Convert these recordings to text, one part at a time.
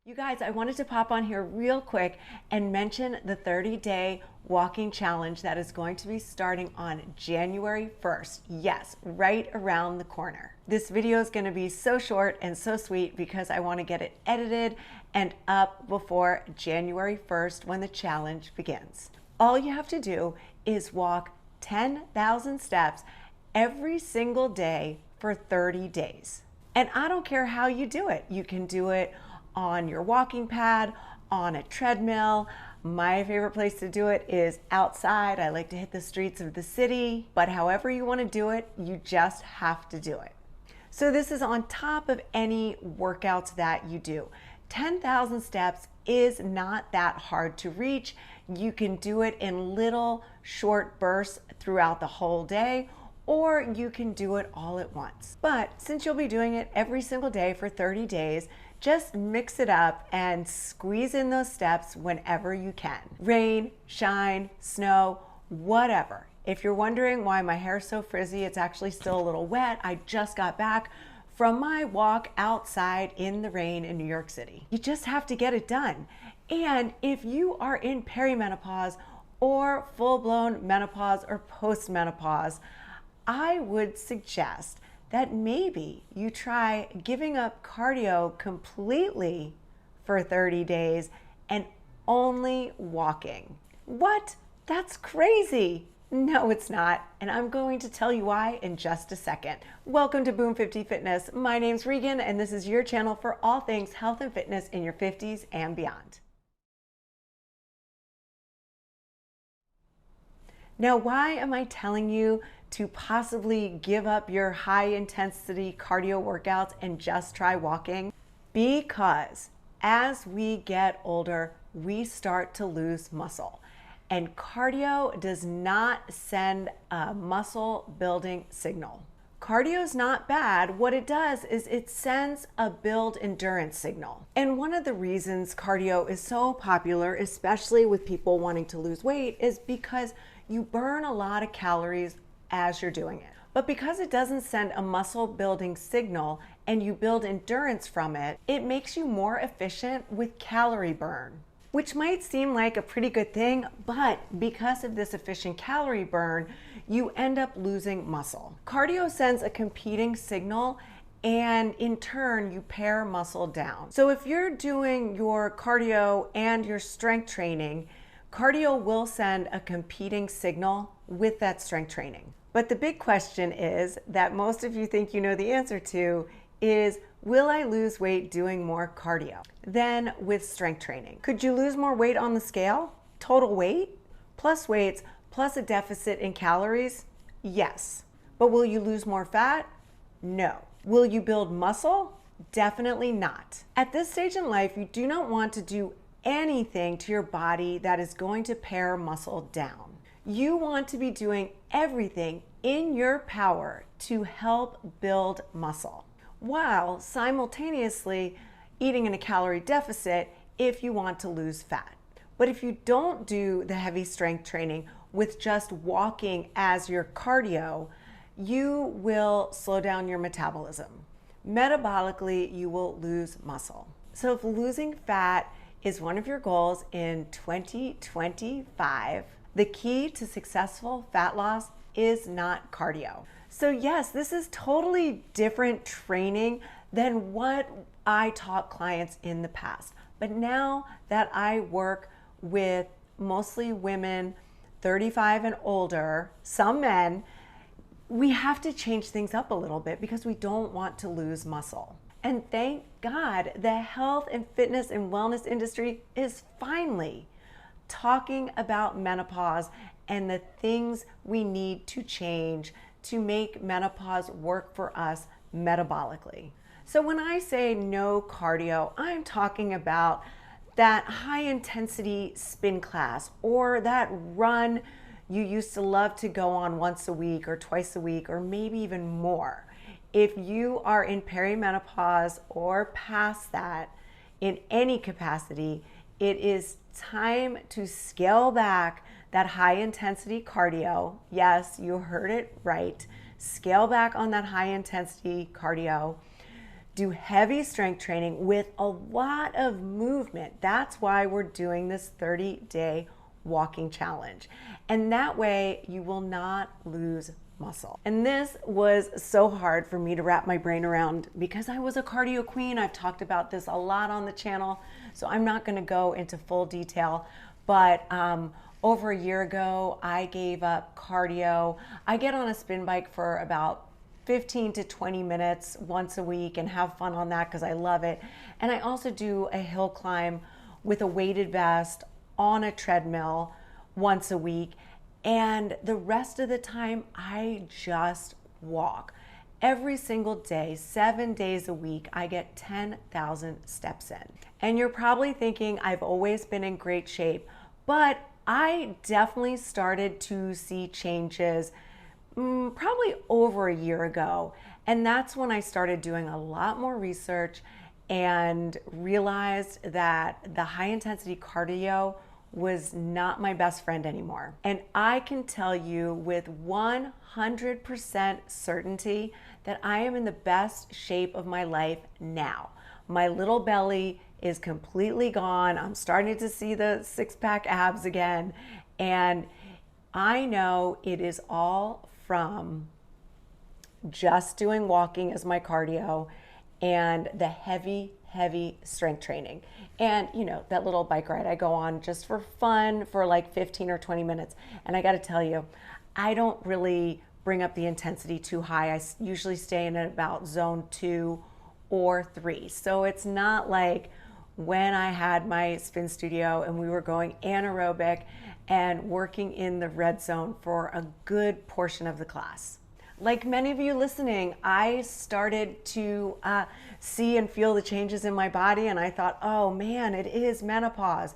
You guys, I wanted to pop on here real quick and mention the 30-day walking challenge that is going to be starting on January 1st. Yes, right around the corner. This video is going to be so short and so sweet because I want to get it edited and up before January 1st when the challenge begins. All you have to do is walk 10,000 steps every single day for 30 days. And I don't care how you do it. You can do it on your walking pad, on a treadmill. My favorite place to do it is outside. I like to hit the streets of the city, but however you want to do it, you just have to do it. So this is on top of any workouts that you do. 10,000 steps is not that hard to reach. You can do it in little short bursts throughout the whole day, or you can do it all at once. But since you'll be doing it every single day for 30 days, just mix it up and squeeze in those steps whenever you can. Rain, shine, snow, whatever. If you're wondering why my hair is so frizzy, it's actually still a little wet. I just got back from my walk outside in the rain in New York City. You just have to get it done. And if you are in perimenopause or full-blown menopause or post-menopause, I would suggest that maybe you try giving up cardio completely for 30 days and only walking. What? That's crazy. No, it's not. And I'm going to tell you why in just a second. Welcome to Boom 50 Fitness. My name's Regan, and this is your channel for all things health and fitness in your 50s and beyond. Now, why am I telling you to possibly give up your high intensity cardio workouts and just try walking? Because as we get older, we start to lose muscle. And cardio does not send a muscle building signal. Cardio is not bad. What it does is it sends a build endurance signal. And one of the reasons cardio is so popular, especially with people wanting to lose weight, is because you burn a lot of calories as you're doing it. But because it doesn't send a muscle building signal and you build endurance from it, it makes you more efficient with calorie burn, which might seem like a pretty good thing, but because of this efficient calorie burn, you end up losing muscle. Cardio sends a competing signal, and in turn, you pare muscle down. So if you're doing your cardio and your strength training, cardio will send a competing signal with that strength training. But the big question is that most of you think you know the answer to is, will I lose weight doing more cardio than with strength training? Could you lose more weight on the scale? Total weight plus weights plus a deficit in calories? Yes. But will you lose more fat? No. Will you build muscle? Definitely not. At this stage in life, you do not want to do anything to your body that is going to pare muscle down. You want to be doing everything in your power to help build muscle, while simultaneously eating in a calorie deficit if you want to lose fat. But if you don't do the heavy strength training with just walking as your cardio, you will slow down your metabolism. Metabolically, you will lose muscle. So if losing fat is one of your goals in 2025, the key to successful fat loss is not cardio. So yes, this is totally different training than what I taught clients in the past. But now that I work with mostly women 35 and older, some men, we have to change things up a little bit because we don't want to lose muscle. And thank God the health and fitness and wellness industry is finally talking about menopause and the things we need to change to make menopause work for us metabolically. So when I say no cardio, I'm talking about that high intensity spin class or that run you used to love to go on once a week or twice a week or maybe even more. If you are in perimenopause or past that in any capacity, it is time to scale back that high intensity cardio. Yes, you heard it right. Scale back on that high intensity cardio do heavy strength training with a lot of movement. That's why we're doing this 30-day walking challenge. And that way you will not lose muscle. And this was so hard for me to wrap my brain around because I was a cardio queen. I've talked about this a lot on the channel, so I'm not going to go into full detail. But over a year ago, I gave up cardio. I get on a spin bike for about 15 to 20 minutes once a week and have fun on that because I love it. And I also do a hill climb with a weighted vest on a treadmill once a week. And the rest of the time, I just walk. Every single day, 7 days a week, I get 10,000 steps in. And you're probably thinking I've always been in great shape, but I definitely started to see changes probably over a year ago. And that's when I started doing a lot more research and realized that the high intensity cardio was not my best friend anymore. And I can tell you with 100% certainty that I am in the best shape of my life now. My little belly is completely gone. I'm starting to see the six-pack abs again. And I know it is all from just doing walking as my cardio and the heavy strength training. And you know, that little bike ride I go on just for fun for like 15 or 20 minutes. And I got to tell you, I don't really bring up the intensity too high. I usually stay in about zone 2 or 3. So it's not like when I had my spin studio and we were going anaerobic and working in the red zone for a good portion of the class. Like many of you listening, I started to see and feel the changes in my body, and I thought, oh man, it is menopause.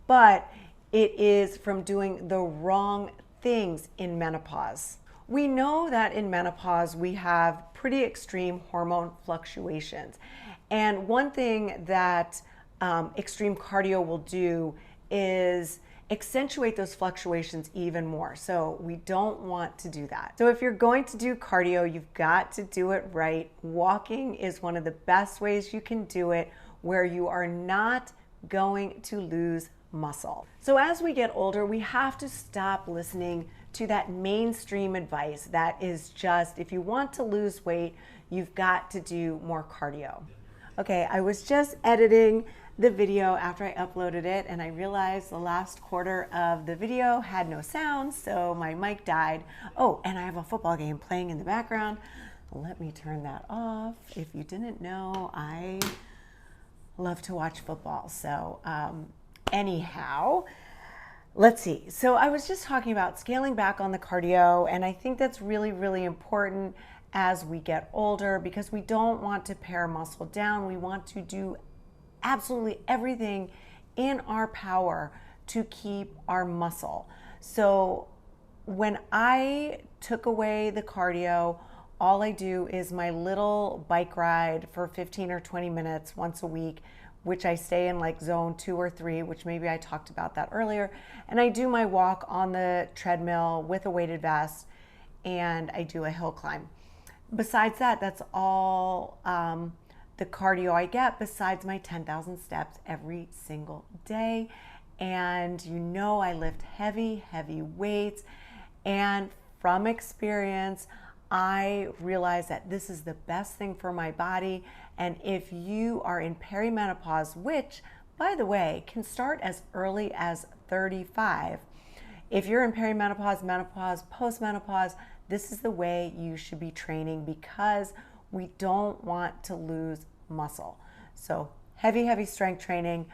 But it is from doing the wrong things in menopause. We know that in menopause we have pretty extreme hormone fluctuations. And one thing that extreme cardio will do is accentuate those fluctuations even more. So we don't want to do that. So if you're going to do cardio, you've got to do it right. Walking is one of the best ways you can do it where you are not going to lose muscle. So as we get older, we have to stop listening to that mainstream advice that is just, if you want to lose weight, you've got to do more cardio. Okay, I was just editing the video after I uploaded it, and I realized the last quarter of the video had no sound, so my mic died. Oh, and I have a football game playing in the background. Let me turn that off. If you didn't know, I love to watch football. So anyhow, let's see. So I was just talking about scaling back on the cardio, and I think that's really important as we get older because we don't want to pare muscle down. We want to do absolutely everything in our power to keep our muscle. So when I took away the cardio, all I do is my little bike ride for 15 or 20 minutes once a week, which I stay in like zone 2 or 3, which maybe I talked about that earlier. And I do my walk on the treadmill with a weighted vest, and I do a hill climb. Besides that, that's all the cardio I get besides my 10,000 steps every single day. And you know, I lift heavy weights, and from experience I realize that this is the best thing for my body. And if you are in perimenopause, which by the way can start as early as 35, if you're in perimenopause, menopause, postmenopause, this is the way you should be training because we don't want to lose muscle. So heavy strength training,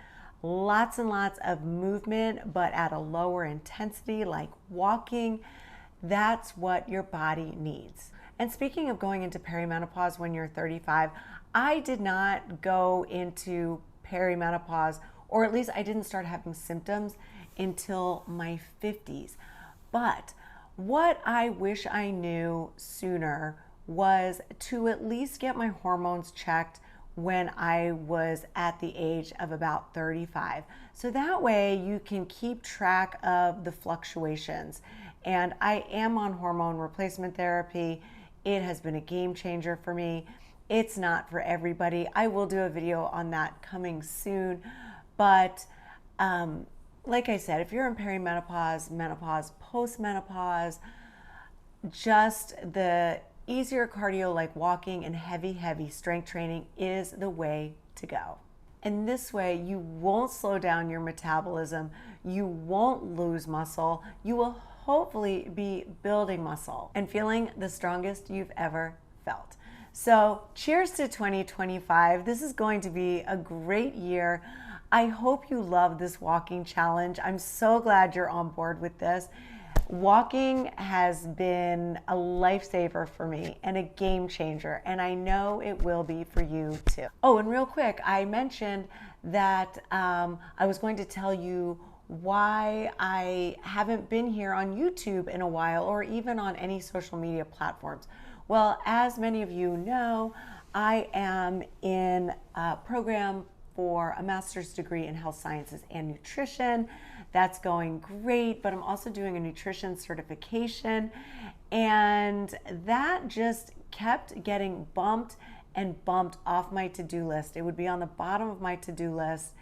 lots and lots of movement, but at a lower intensity like walking. That's what your body needs. And speaking of going into perimenopause when you're 35, I did not go into perimenopause, or at least I didn't start having symptoms until my 50s. But what I wish I knew sooner was to at least get my hormones checked when I was at the age of about 35. So that way you can keep track of the fluctuations. And I am on hormone replacement therapy. It has been a game changer for me. it's not for everybody. I will do a video on that coming soon, but like I said, if you're in perimenopause, menopause, postmenopause, just the easier cardio like walking and heavy strength training is the way to go. And this way you won't slow down your metabolism, you won't lose muscle, you will hopefully be building muscle and feeling the strongest you've ever felt. So cheers to 2025. This is going to be a great year. I hope you love this walking challenge. I'm so glad you're on board with this. Walking has been a lifesaver for me and a game changer, and I know it will be for you too. Oh, and real quick, I mentioned that I was going to tell you why I haven't been here on YouTube in a while or even on any social media platforms. Well, as many of you know, I am in a program for a master's degree in health sciences and nutrition. That's going great, but I'm also doing a nutrition certification, and that just kept getting bumped and bumped off my to-do list. It would be on the bottom of my to-do list,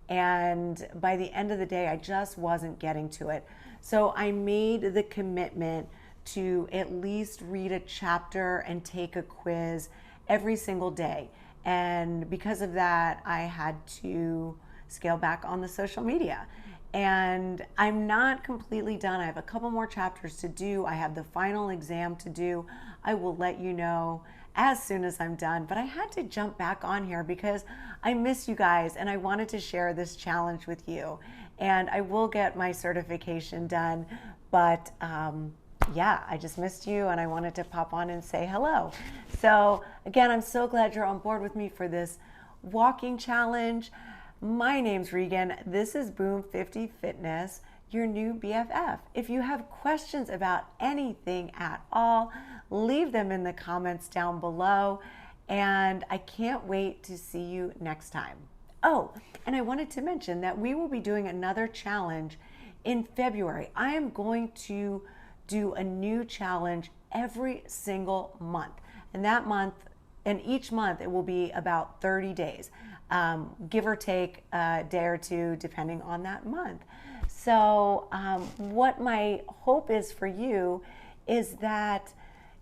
and by the end of the day, I just wasn't getting to it. So I made the commitment to at least read a chapter and take a quiz every single day. And because of that, I had to scale back on the social media. And I'm not completely done. I have a couple more chapters to do. I have the final exam to do. I will let you know as soon as I'm done. But I had to jump back on here because I miss you guys and I wanted to share this challenge with you. And I will get my certification done. But yeah, I just missed you and I wanted to pop on and say hello. So again, I'm so glad you're on board with me for this walking challenge. My name's Regan. This is Boom 50 Fitness, your new BFF. If you have questions about anything at all, leave them in the comments down below. And I can't wait to see you next time. Oh, and I wanted to mention that we will be doing another challenge in February. I am going to do a new challenge every single month. And that month, and each month, it will be about 30 days. Give or take a day or two, depending on that month. So what my hope is for you is that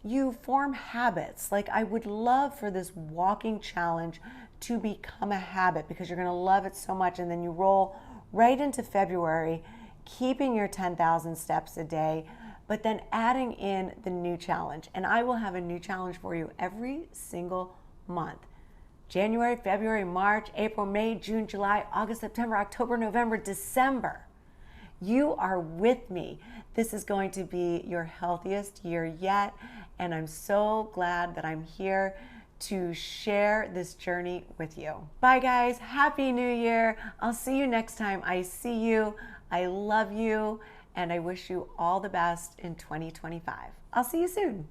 you form habits. Like, I would love for this walking challenge to become a habit because you're gonna love it so much, and then you roll right into February, keeping your 10,000 steps a day, but then adding in the new challenge. And I will have a new challenge for you every single month. January, February, March, April, May, June, July, August, September, October, November, December. You are with me. This is going to be your healthiest year yet, and I'm so glad that I'm here to share this journey with you. Bye guys, Happy New Year. I'll see you next time. I see you, I love you, and I wish you all the best in 2025. I'll see you soon.